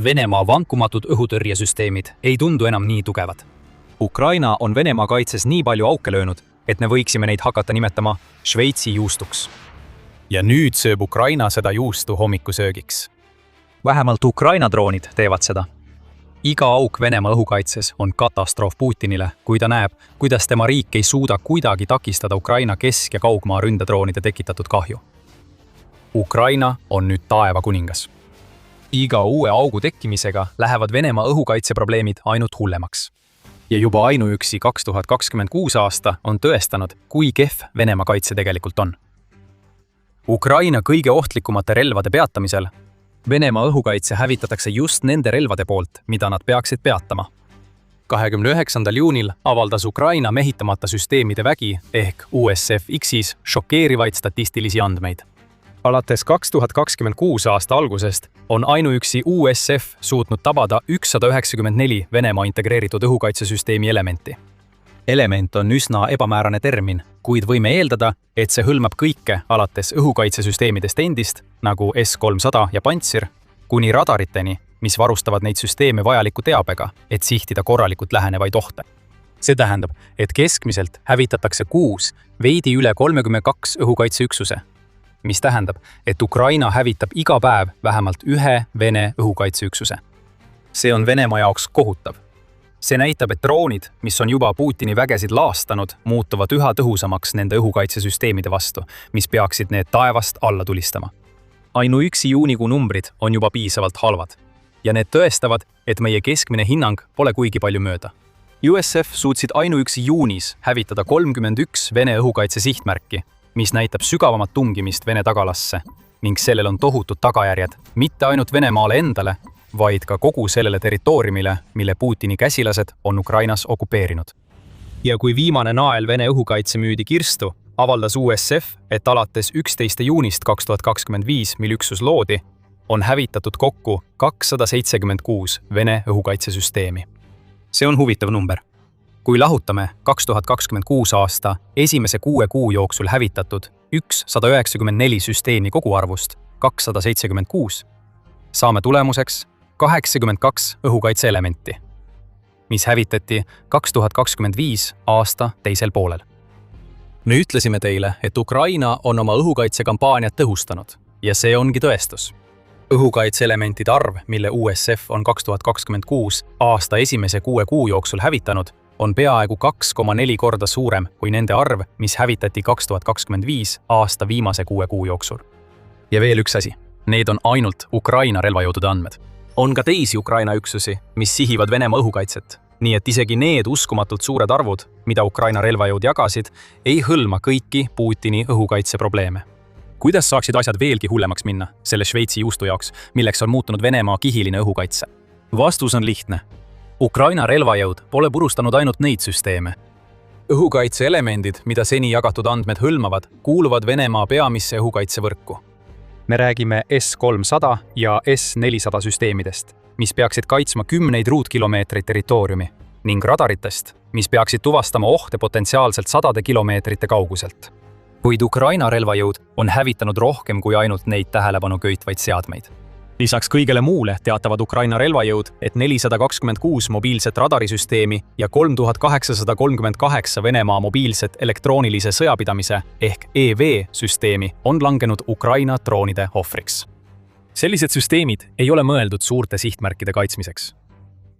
Venemaa vankumatud õhutõrjesüsteemid ei tundu enam nii tugevad. Ukraina on Venemaa kaitses nii palju auke löönud, et me võiksime neid hakata nimetama Šveitsi juustuks. Ja nüüd sööb Ukraina seda juustu hommikusöögiks. Vähemalt Ukraina droonid teevad seda. Iga auk Venemaa õhukaitses on katastroof Putinile, kui ta näeb, kuidas tema riik ei suuda kuidagi takistada Ukraina kesk- ja kaugmaa ründedroonide tekitatud kahju. Ukraina on nüüd taeva kuningas. Iga uue augu tekkimisega lähevad Venemaa õhukaitseprobleemid ainult hullemaks. Ja juba ainuüksi 2026 aasta on tõestanud, kui kehv Venemaa kaitse tegelikult on. Ukraina kõige ohtlikumate relvade peatamisel Venemaa õhukaitse hävitatakse just nende relvade poolt, mida nad peaksid peatama. 29. juunil avaldas Ukraina mehitamata süsteemide vägi ehk USF-X-is šokeerivaid statistilisi andmeid. Alates 2026 aasta algusest on ainuüksi USF suutnud tabada 194 Venemaa integreeritud õhukaitsesüsteemi elementi. Element on üsna ebamäärane termin, kuid võime eeldada, et see hõlmab kõike alates õhukaitsesüsteemidest endist, nagu S-300 ja Pantsir, kuni radariteni, mis varustavad neid süsteeme vajaliku teabega, et sihtida korralikult lähenevaid ohte. See tähendab, et keskmiselt hävitatakse kuus veidi üle 32 õhukaitseüksuse, mis tähendab, et Ukraina hävitab iga päev vähemalt ühe Vene õhukaitseüksuse. See on Venemaa jaoks kohutav. See näitab, et droonid, mis on juba Putini vägesid laastanud, muutuvad üha tõhusamaks nende õhukaitsesüsteemide vastu, mis peaksid need taevast alla tulistama. Ainuüksi juunikuu numbrid on juba piisavalt halvad ja need tõestavad, et meie keskmine hinnang pole kuigi palju mööda. USF suutsid ainuüksi juunis hävitada 31 Vene õhukaitse sihtmärki, mis näitab sügavamat tungimist Vene tagalasse ning sellel on tohutud tagajärjed mitte ainult Venemaale endale, vaid ka kogu sellele territooriumile, mille Putini käsilased on Ukrainas okupeerinud. Ja kui viimane nael Vene õhukaitse müüdi kirstu, avaldas USF, et alates 11. juunist 2025, mil üksus loodi, on hävitatud kokku 276 Vene õhukaitsesüsteemi. See on huvitav number. Kui lahutame 2026 aasta esimese 6 kuu jooksul hävitatud 194 süsteemi koguarvust 276, saame tulemuseks 82 õhukaitseelementi, mis hävitati 2025 aasta teisel poolel. Me ütlesime teile, et Ukraina on oma õhukaitsekampaaniat tõhustanud ja see ongi tõestus. Õhukaitseelementide arv, mille USF on 2026 aasta esimese 6 kuu jooksul hävitanud, on peaaegu 2,4 korda suurem kui nende arv, mis hävitati 2025 aasta viimase 6 kuu jooksul. Ja veel üks asi. Need on ainult Ukraina relvajõudude andmed. On ka teisi Ukraina üksusi, mis sihivad Venemaa õhukaitset, nii et isegi need uskumatult suured arvud, mida Ukraina relvajõud jagasid, ei hõlma kõiki Putini õhukaitseprobleeme. Kuidas saaksid asjad veelgi hullemaks minna selle Šveitsi juustu jaoks, milleks on muutunud Venemaa kihiline õhukaitse? Vastus on lihtne. Ukraina relvajõud pole purustanud ainult neid süsteeme. Õhukaitseelemendid, mida seni jagatud andmed hõlmavad, kuuluvad Venemaa peamisse õhukaitsevõrku. Me räägime S-300 ja S-400 süsteemidest, mis peaksid kaitsma 10 ruutkilomeetrit territooriumi, ning radaritest, mis peaksid tuvastama ohte potentsiaalselt 100 kilomeetrite kauguselt. Kuid Ukraina relvajõud on hävitanud rohkem kui ainult neid tähelepanu köitvaid seadmeid. Lisaks kõigele muule teatavad Ukraina relvajõud, et 426 mobiilset radarisüsteemi ja 3838 Venemaa mobiilset elektroonilise sõjapidamise ehk EV-süsteemi on langenud Ukraina droonide ohvriks. Sellised süsteemid ei ole mõeldud suurte sihtmärkide kaitsmiseks.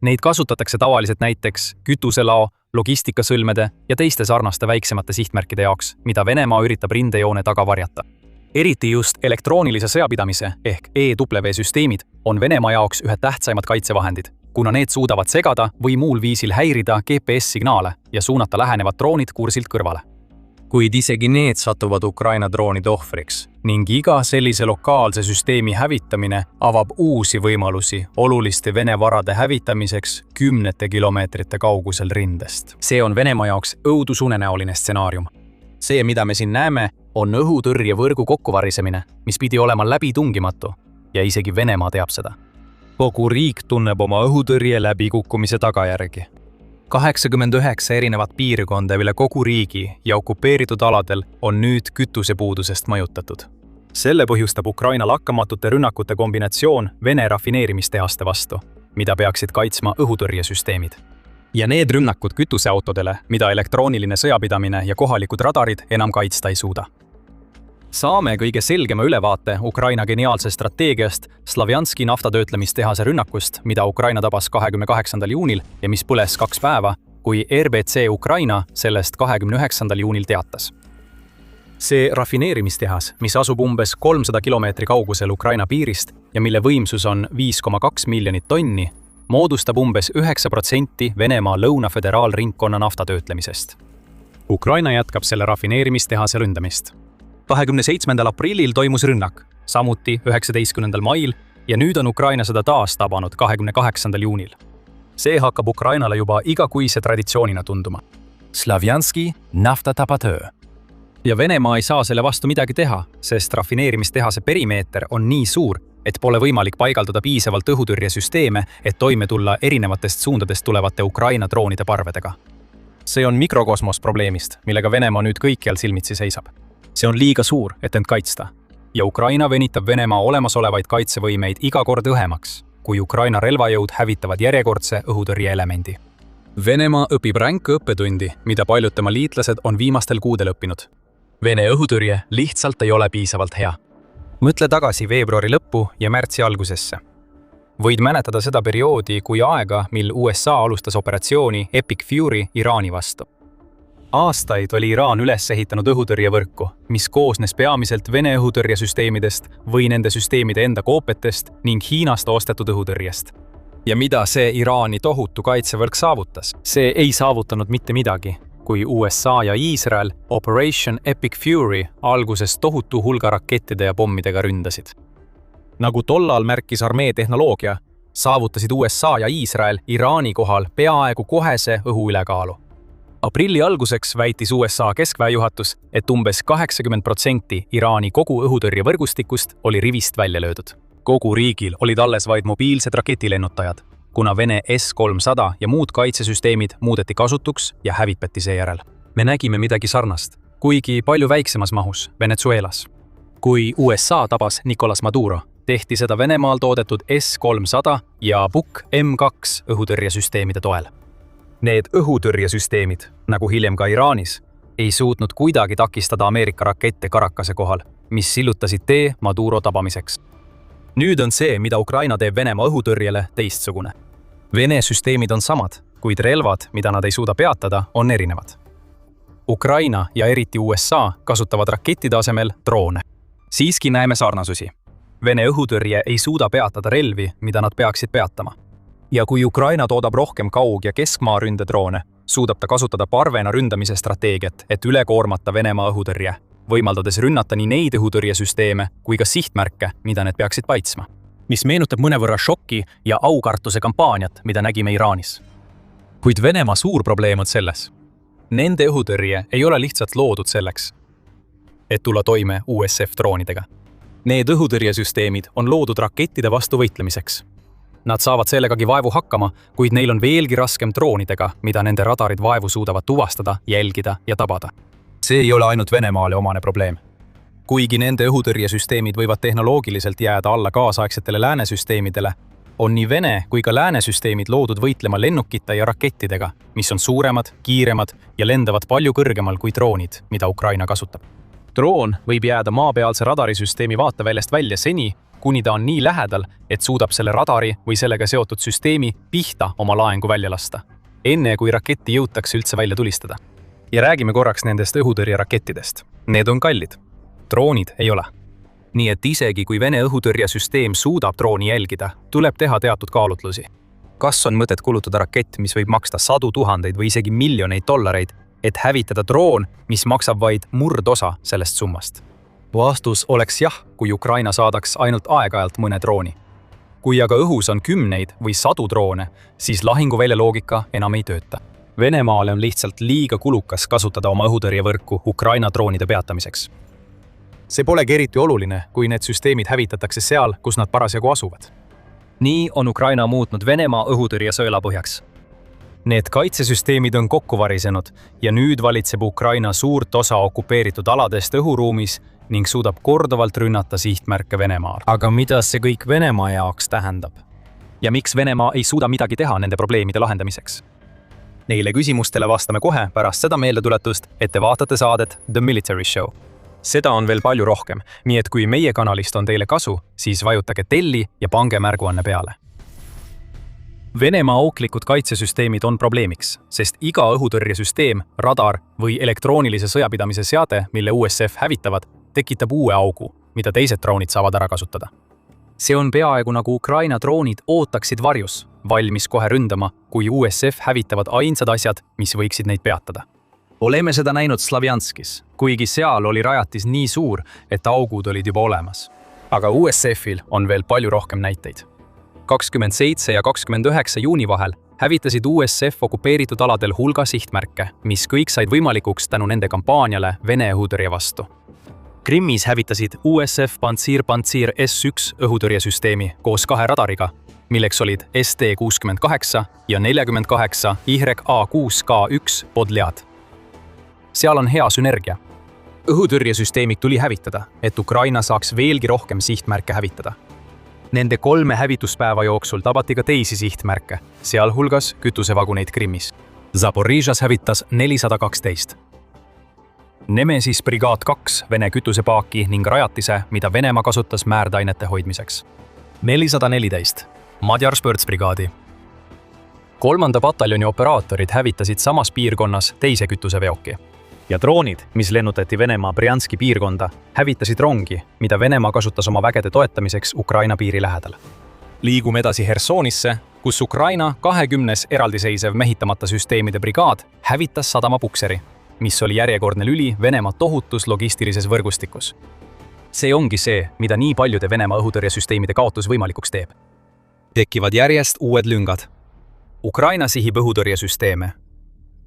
Neid kasutatakse tavaliselt näiteks kütuselao, logistikasõlmede ja teiste sarnaste väiksemate sihtmärkide jaoks, mida Venemaa üritab rindejoone taga varjata. Eriti just elektroonilise sõjapidamise ehk EW-süsteemid on Venemaa jaoks ühed tähtsaimad kaitsevahendid, kuna need suudavad segada või muul viisil häirida GPS-signaale ja suunata lähenevad droonid kursilt kõrvale. Kuid isegi need satuvad Ukraina droonide ohvriks ning iga sellise lokaalse süsteemi hävitamine avab uusi võimalusi oluliste Vene varade hävitamiseks 10 kilomeetrite kaugusel rindest. See on Venemaa jaoks õudusunenäoline stsenaarium. See, mida me siin näeme, on õhutõrjevõrgu kokkuvarisemine, mis pidi olema läbitungimatu ja isegi Venemaa teab seda. Kogu riik tunneb oma õhutõrje läbikukkumise tagajärgi. 89 erinevat piirkonda üle kogu riigi ja okupeeritud aladel on nüüd kütusepuudusest mõjutatud. selle põhjustab Ukraina lakkamatute rünnakute kombinatsioon Vene rafineerimistehaste vastu, mida peaksid kaitsma õhutõrjesüsteemid. Ja need rünnakud kütuseautodele, mida elektrooniline sõjapidamine ja kohalikud radarid enam kaitsta ei suuda. Saame kõige selgema ülevaate Ukraina geniaalsest strateegiast Slavjanski naftatöötlemistehase rünnakust, mida Ukraina tabas 28. juunil ja mis põles 2 päeva, kui RBC Ukraina sellest 29. juunil teatas. See rafineerimistehas, mis asub umbes 300 kilomeetri kaugusel Ukraina piirist ja mille võimsus on 5,2 miljonit tonni, moodustab umbes 9% Venemaa Lõuna-Föderaalringkonna naftatöötlemisest. Ukraina jätkab selle rafineerimistehase ründamist. 27. aprillil toimus rünnak, samuti 19. mail ja nüüd on Ukraina seda taas tabanud 28. juunil. See hakkab Ukrainale juba igakuise traditsioonina tunduma. Slavjanski naftatapatöö. Ja Venemaa ei saa selle vastu midagi teha, sest rafineerimistehase perimeeter on nii suur, et pole võimalik paigaldada piisavalt õhutõrjesüsteeme, et toime tulla erinevatest suundadest tulevate Ukraina droonide parvedega. See on mikrokosmos probleemist, millega Venemaa nüüd kõikjal silmitsi seisab. See on liiga suur, et end kaitsta. Ja Ukraina venitab Venemaa olemasolevaid kaitsevõimeid iga kord õhemaks, kui Ukraina relvajõud hävitavad järjekordse õhutõrjeelemendi. Venemaa õpib ränka õppetundi, mida paljud tema liitlased on viimastel kuudel õppinud. Vene õhutõrje lihtsalt ei ole piisavalt hea. Mõtle tagasi veebruari lõppu ja märtsi algusesse. Võid mäletada seda perioodi kui aega, mil USA alustas operatsiooni Epic Fury Iraani vastu. Aastaid oli Iraan üles ehitanud õhutõrjevõrku, mis koosnes peamiselt Vene õhutõrjesüsteemidest või nende süsteemide enda koopetest ning Hiinast ostetud õhutõrjest. Ja mida see Iraani tohutu kaitsevõrk saavutas? See ei saavutanud mitte midagi, kui USA ja Iisrael Operation Epic Fury alguses tohutu hulga rakettide ja pommidega ründasid. Nagu tollal märkis armee tehnoloogia, saavutasid USA ja Iisrael Iraani kohal peaaegu kohese õhuülekaalu. Aprilli alguseks väitis USA keskväejuhatus, et umbes 80% Iraani kogu õhutõrjevõrgustikust oli rivist välja löödud. Kogu riigil olid alles vaid mobiilsed raketilennutajad, kuna Vene S-300 ja muud kaitsesüsteemid muudeti kasutuks ja hävitati seejärel. Me nägime midagi sarnast, kuigi palju väiksemas mahus Venezuelas. Kui USA tabas Nicolas Maduro, tehti seda Venemaal toodetud S-300 ja Buk M2 õhutõrjesüsteemide toel. Need õhutõrjesüsteemid, nagu hiljem ka Iraanis, ei suutnud kuidagi takistada Ameerika rakette Caracase kohal, mis sillutasid tee Maduro tabamiseks. Nüüd on see, mida Ukraina teeb Venemaa õhutõrjele, teistsugune. Vene süsteemid on samad, kuid relvad, mida nad ei suuda peatada, on erinevad. Ukraina ja eriti USA kasutavad rakettide asemel droone. Siiski näeme sarnasusi. Vene õhutõrje ei suuda peatada relvi, mida nad peaksid peatama. Ja kui Ukraina toodab rohkem kaug- ja keskmaa ründedroone, suudab ta kasutada parvena ründamise strateegiat, et üle koormata Venemaa õhutõrje, võimaldades rünnata nii neid õhutõrjesüsteeme kui ka sihtmärke, mida need peaksid paitsma. Mis meenutab mõnevõrra šokki ja aukartuse kampaaniat, mida nägime Iraanis. Kuid Venemaa suur probleem on selles. Nende õhutõrje ei ole lihtsalt loodud selleks, et tulla toime USF-droonidega. Need õhutõrjesüsteemid on loodud rakettide vastu võitlemiseks. Nad saavad sellegagi vaevu hakkama, kuid neil on veelgi raskem droonidega, mida nende radarid vaevu suudavad tuvastada, jälgida ja tabada. See ei ole ainult Venemaale omane probleem. Kuigi nende õhutõrjesüsteemid võivad tehnoloogiliselt jääda alla kaasaegsetele läänesüsteemidele, on nii Vene kui ka läänesüsteemid loodud võitlema lennukite ja rakettidega, mis on suuremad, kiiremad ja lendavad palju kõrgemal kui droonid, mida Ukraina kasutab. Droon võib jääda maapealse radarisüsteemi vaateväljast välja seni, kuni ta on nii lähedal, et suudab selle radari või sellega seotud süsteemi pihta oma laengu välja lasta, enne kui raketti jõutakse üldse välja tulistada. Ja räägime korraks nendest õhutõrjerakettidest. Need on kallid. Droonid ei ole. Nii et isegi kui Vene õhutõrjesüsteem suudab drooni jälgida, tuleb teha teatud kaalutlusi. Kas on mõtet kulutada rakett, mis võib maksta 100 000 või isegi miljoneid dollareid, et hävitada droon, mis maksab vaid murdosa sellest summast? Vastus oleks jah, kui Ukraina saadaks ainult aeg-ajalt mõne drooni. Kui aga õhus on 10 või 100 droone, siis lahinguvälja loogika enam ei tööta. Venemaale on lihtsalt liiga kulukas kasutada oma õhutõrjevõrku Ukraina droonide peatamiseks. See polegi eriti oluline, kui need süsteemid hävitatakse seal, kus nad parasjagu asuvad. Nii on Ukraina muutnud Venemaa õhutõrje sõelapõhjaks. Need kaitsesüsteemid on kokku varisenud ja nüüd valitseb Ukraina suurt osa okupeeritud aladest õhuruumis ning suudab korduvalt rünnata sihtmärke Venemaal. aga mida see kõik Venemaa jaoks tähendab? ja miks Venemaa ei suuda midagi teha nende probleemide lahendamiseks? Neile küsimustele vastame kohe pärast seda meeldetuletust, et te vaatate saadet The Military Show. Seda on veel palju rohkem, nii et kui meie kanalist on teile kasu, siis vajutage telli ja pange märguanne peale. Venemaa auklikud kaitsesüsteemid on probleemiks, sest iga õhutõrjesüsteem, radar või elektroonilise sõjapidamise seade, mille USF hävitavad, tekitab uue augu, mida teised droonid saavad ära kasutada. See on peaaegu nagu Ukraina droonid ootaksid varjus, valmis kohe ründama, kui USF hävitavad ainsad asjad, mis võiksid neid peatada. Oleme seda näinud Slavjanskis, kuigi seal oli rajatis nii suur, et augud olid juba olemas. Aga USF-il on veel palju rohkem näiteid. 27 ja 29 juuni vahel hävitasid USF okupeeritud aladel hulga sihtmärke, mis kõik said võimalikuks tänu nende kampaaniale Vene õhutõrje vastu. Krimmis hävitasid USF Pantsir S1 õhutõrjesüsteemi koos 2 radariga, milleks olid ST-68 ja 48 YA6K1 Podljad. Seal on hea sünergia. Õhutõrjesüsteemid tuli hävitada, et Ukraina saaks veelgi rohkem sihtmärke hävitada. Nende 3 hävituspäeva jooksul tabati ka teisi sihtmärke, sealhulgas kütusevaguneid Krimmis. Zaporižas hävitas 412. Nemesis brigaad 2 Vene kütusepaaki ning rajatise, mida Venemaa kasutas määrdainete hoidmiseks. 414. Madjarspõrtsbrigaadi. 3. pataljoni operaatorid hävitasid samas piirkonnas teise kütuseveoki. Ja droonid, mis lennutati Venemaa Brjanski piirkonda, hävitasid rongi, mida Venemaa kasutas oma vägede toetamiseks Ukraina piiri lähedal. Liigume edasi Hersonisse, kus Ukraina 20 eraldiseisev mehitamata süsteemide brigaad hävitas sadamapukseri, mis oli järjekordne lüli Venemaa tohutus logistilises võrgustikus. See ongi see, mida nii paljude Venemaa õhutõrjesüsteemide kaotus võimalikuks teeb. Tekivad järjest uued lüngad. Ukraina sihib õhutõrjesüsteeme,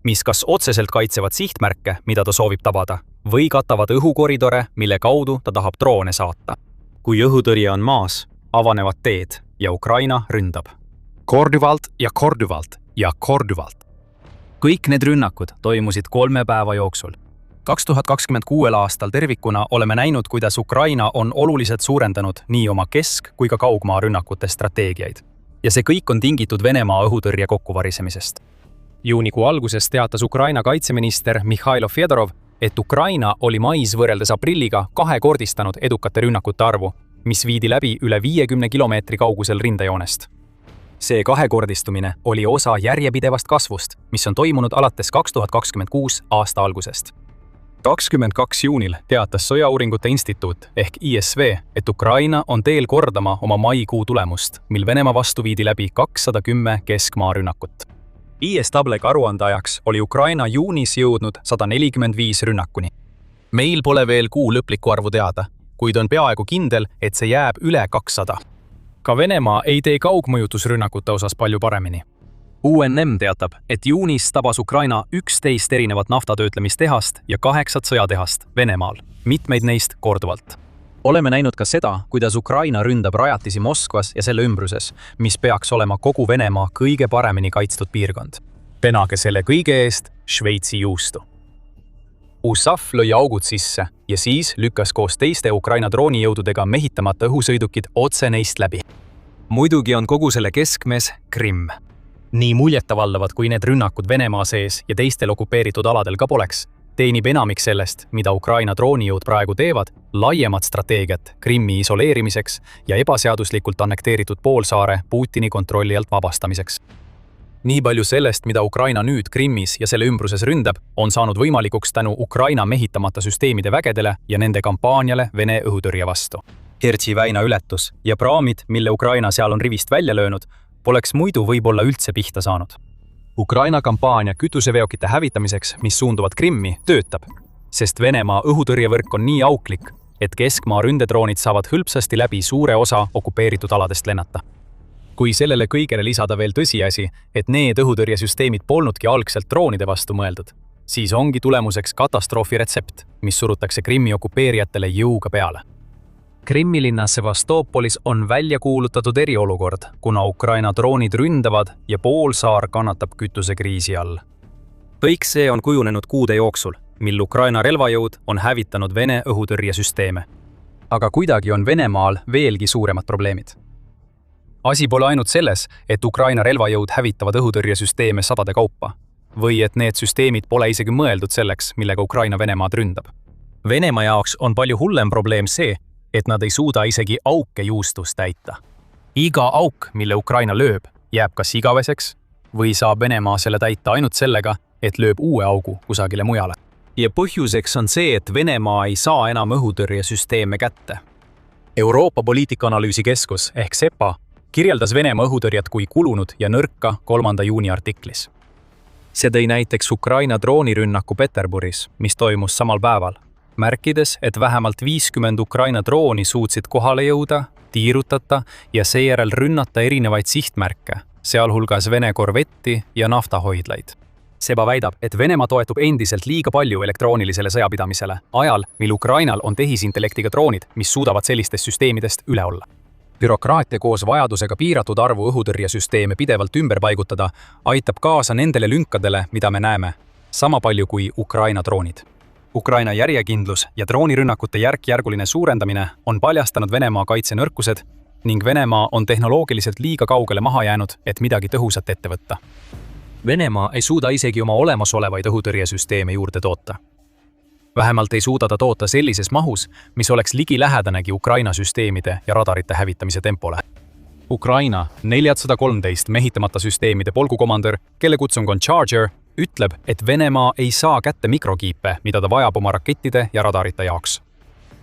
mis kas otseselt kaitsevad sihtmärke, mida ta soovib tabada, või katavad õhukoridore, mille kaudu ta tahab droone saata. Kui õhutõrje on maas, avanevad teed ja Ukraina ründab. Korduvalt ja korduvalt ja korduvalt. Kõik need rünnakud toimusid 3 päeva jooksul. 2026 aastal tervikuna oleme näinud, kuidas Ukraina on oluliselt suurendanud nii oma kesk- kui ka kaugmaa rünnakute strateegiaid. Ja see kõik on tingitud Venemaa õhutõrje kokkuvarisemisest. Juunikuu alguses teatas Ukraina kaitseminister Mihhailo Fedorov, et Ukraina oli mais võrreldes aprilliga 2-kordistanud edukate rünnakute arvu, mis viidi läbi üle 50 kilomeetri kaugusel rindejoonest. See 2-kordistumine oli osa järjepidevast kasvust, mis on toimunud alates 2026 aasta algusest. 22. juunil teatas Sõjauuringute Instituut ehk ISV, et Ukraina on teel kordama oma maikuu tulemust, mil Venemaa vastu viidi läbi 210 keskmaa rünnakut. IS-Tablek aruandajaks oli Ukraina juunis jõudnud 145 rünnakuni. Meil pole veel kuu lõplikku arvu teada, kuid on peaaegu kindel, et see jääb üle 200. Ka Venemaa ei tee kaugmõjutusrünnakute osas palju paremini. UNM teatab, et juunis tabas Ukraina 11 erinevat naftatöötlemistehast ja 8 sõjatehast Venemaal, mitmeid neist korduvalt. Oleme näinud ka seda, kuidas Ukraina ründab rajatisi Moskvas ja selle ümbruses, mis peaks olema kogu Venemaa kõige paremini kaitstud piirkond. Penage selle kõige eest Šveitsi juustu. USAF lõi augud sisse ja siis lükkas koos teiste Ukraina droonijõududega mehitamata õhusõidukid otse neist läbi. Muidugi on kogu selle keskmes Krimm. Nii muljetavaldavad, kui need rünnakud Venemaa sees ja teistel okupeeritud aladel ka poleks, teenib enamik sellest, mida Ukraina droonijõud praegu teevad, laiemat strateegiat Krimmi isoleerimiseks ja ebaseaduslikult annekteeritud poolsaare Putini kontrolli alt vabastamiseks. Nii palju sellest, mida Ukraina nüüd Krimmis ja selle ümbruses ründab, on saanud võimalikuks tänu Ukraina mehitamata süsteemide vägedele ja nende kampaaniale Vene õhutõrje vastu. Kertši väina ületus ja praamid, mille Ukraina seal on rivist välja löönud, poleks muidu võib-olla üldse pihta saanud. Ukraina kampaania kütuseveokite hävitamiseks, mis suunduvad Krimmi, töötab, sest Venemaa õhutõrjevõrk on nii auklik, et keskmaa ründedroonid saavad hõlpsasti läbi suure osa okupeeritud aladest lennata. Kui sellele kõigele lisada veel tõsiasi, et need õhutõrjesüsteemid polnudki algselt droonide vastu mõeldud, siis ongi tulemuseks katastroofi retsept, mis surutakse Krimmi okupeerijatele jõuga peale. Krimmi linnas Sevastopolis on välja kuulutatud eriolukord, kuna Ukraina droonid ründavad ja poolsaar kannatab kütusekriisi all. Kõik see on kujunenud kuude jooksul, mil Ukraina relvajõud on hävitanud Vene õhutõrjesüsteeme. aga kuidagi on Venemaal veelgi suuremad probleemid. asi pole ainult selles, et Ukraina relvajõud hävitavad õhutõrjesüsteeme sadade kaupa või et need süsteemid pole isegi mõeldud selleks, millega Ukraina Venemaad ründab. Venemaa jaoks on palju hullem probleem see, et nad ei suuda isegi auke juustus täita. Iga auk, mille Ukraina lööb, jääb kas igaveseks või saab Venemaa selle täita ainult sellega, et lööb uue augu kusagile mujale. Ja põhjuseks on see, et Venemaa ei saa enam õhutõrjesüsteeme kätte. Euroopa Poliitikaanalüüsi Keskus ehk SEPA kirjeldas Venemaa õhutõrjet kui kulunud ja nõrka 3. juuni artiklis. See tõi näiteks Ukraina droonirünnaku Peterburis, mis toimus samal päeval, märkides, et vähemalt 50 Ukraina drooni suutsid kohale jõuda, tiirutata ja seejärel rünnata erinevaid sihtmärke, sealhulgas Vene korvetti ja naftahoidlaid. Seba väidab, et Venemaa toetub endiselt liiga palju elektroonilisele sõjapidamisele, ajal, mil Ukrainal on tehisintellektiga droonid, mis suudavad sellistest süsteemidest üle olla. Bürokraatia koos vajadusega piiratud arvu õhutõrjesüsteeme pidevalt ümber paigutada aitab kaasa nendele lünkadele, mida me näeme, sama palju kui Ukraina droonid. Ukraina järjekindlus ja droonirünnakute järk-järguline suurendamine on paljastanud Venemaa kaitsenõrkused ning Venemaa on tehnoloogiliselt liiga kaugele maha jäänud, et midagi tõhusat ette võtta. Venemaa ei suuda isegi oma olemasolevaid õhutõrjesüsteeme juurde toota. Vähemalt ei suuda ta toota sellises mahus, mis oleks ligilähedanegi Ukraina süsteemide ja radarite hävitamise tempole. Ukraina 413 mehitamata süsteemide polgukomandör, kelle kutsung on Charger, ütleb, et Venemaa ei saa kätte mikrokiipe, mida ta vajab oma rakettide ja radarite jaoks.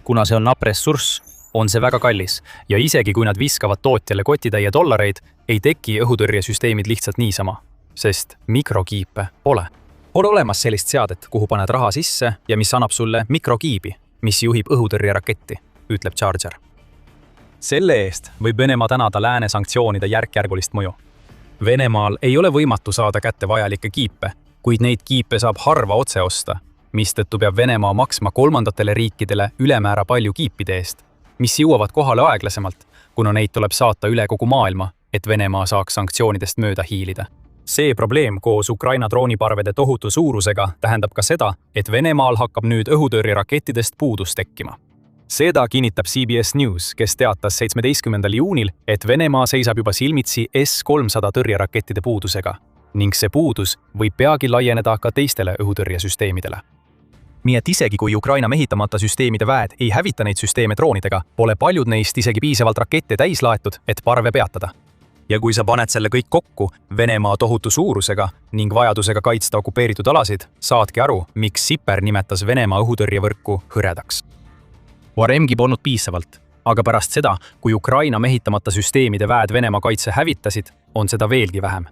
Kuna see on napp ressurss, on see väga kallis ja isegi kui nad viskavad tootjale kotitäie dollareid, ei teki õhutõrjesüsteemid lihtsalt niisama, sest mikrokiipe pole. Pole olemas sellist seadet, kuhu paned raha sisse ja mis annab sulle mikrokiibi, mis juhib õhutõrjeraketti, ütleb Charger. Selle eest võib Venemaa tänada lääne sanktsioonide järk-järgulist mõju. Venemaal ei ole võimatu saada kätte vajalikke kiipe, kuid neid kiipe saab harva otse osta, mistõttu peab Venemaa maksma kolmandatele riikidele ülemäära palju kiipide eest, mis jõuavad kohale aeglasemalt, kuna neid tuleb saata üle kogu maailma, et Venemaa saaks sanktsioonidest mööda hiilida. See probleem koos Ukraina drooniparvede tohutu suurusega tähendab ka seda, et Venemaal hakkab nüüd õhutõrjerakettidest puudus tekkima. Seda kinnitab CBS News, kes teatas 17. juunil, et Venemaa seisab juba silmitsi S-300 tõrjerakettide puudusega ning see puudus võib peagi laieneda ka teistele õhutõrjesüsteemidele. Nii et isegi kui Ukraina mehitamata süsteemide väed ei hävita neid süsteeme droonidega, pole paljud neist isegi piisavalt rakette täis laetud, et parve peatada. Ja kui sa paned selle kõik kokku Venemaa tohutu suurusega ning vajadusega kaitsta okupeeritud alasid, saadki aru, miks Sipper nimetas Venemaa õhutõrjevõrku hõredaks. Varemgi polnud piisavalt, aga pärast seda, kui Ukraina mehitamata süsteemide väed Venemaa kaitse hävitasid, on seda veelgi vähem.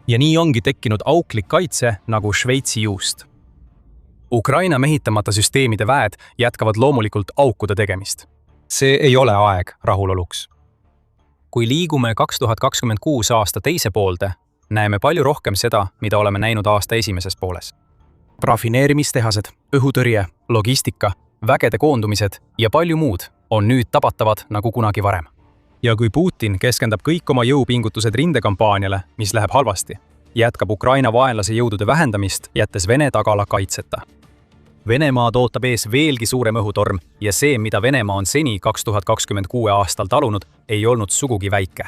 Ja nii ongi tekkinud auklik kaitse nagu Šveitsi juust. Ukraina mehitamata süsteemide väed jätkavad loomulikult aukude tegemist. See ei ole aeg rahuloluks. Kui liigume 2026 aasta teise poolde, näeme palju rohkem seda, mida oleme näinud aasta esimeses pooles. Rafineerimistehased, õhutõrje, logistika, vägede koondumised ja palju muud on nüüd tabatavad nagu kunagi varem. Ja kui Putin keskendab kõik oma jõupingutused rindekampaaniale, mis läheb halvasti, jätkab Ukraina vaenlase jõudude vähendamist, jättes Vene tagala kaitseta. Venemaa ootab ees veelgi suurem õhutorm ja see, mida Venemaa on seni 2026 aastal talunud, ei olnud sugugi väike.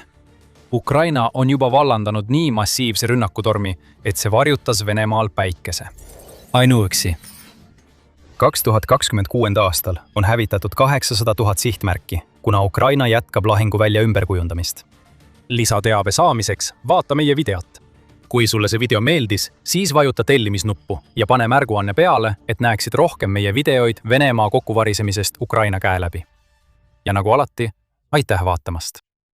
Ukraina on juba vallandanud nii massiivse rünnakutormi, et see varjutas Venemaal päikese. Ainuüksi. 2026 aastal on hävitatud 800 000 sihtmärki, kuna Ukraina jätkab lahinguvälja ümberkujundamist. Lisateabe saamiseks vaata meie videot. Kui sulle see video meeldis, siis vajuta tellimisnuppu ja pane märguanne peale, et näeksid rohkem meie videoid Venemaa kokkuvarisemisest Ukraina käe läbi. Ja nagu alati, aitäh vaatamast!